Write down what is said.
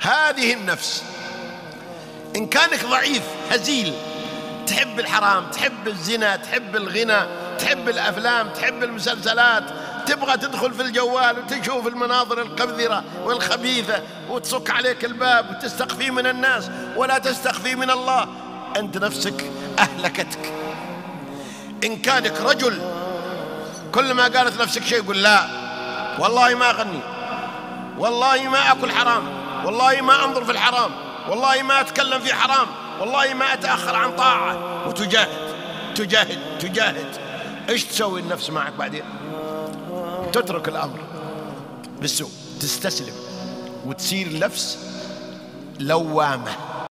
هذه النفس إن كانك ضعيف هزيل، تحب الحرام، تحب الزنا، تحب الغنى، تحب الأفلام، تحب المسلسلات، تبغى تدخل في الجوال وتشوف المناظر القذرة والخبيثة وتصك عليك الباب وتستخفي من الناس ولا تستخفي من الله، أنت نفسك أهلكتك. إن كانك رجل كل ما قالت نفسك شيء يقول لا والله ما أغني، والله ما أكل حرام، والله ما أنظر في الحرام، والله ما أتكلم في حرام، والله ما أتأخر عن طاعة، وتجاهد تجاهد تجاهد. إيش تسوي النفس معك بعدين؟ تترك الأمر بالسوء، تستسلم وتصير نفس لوامة.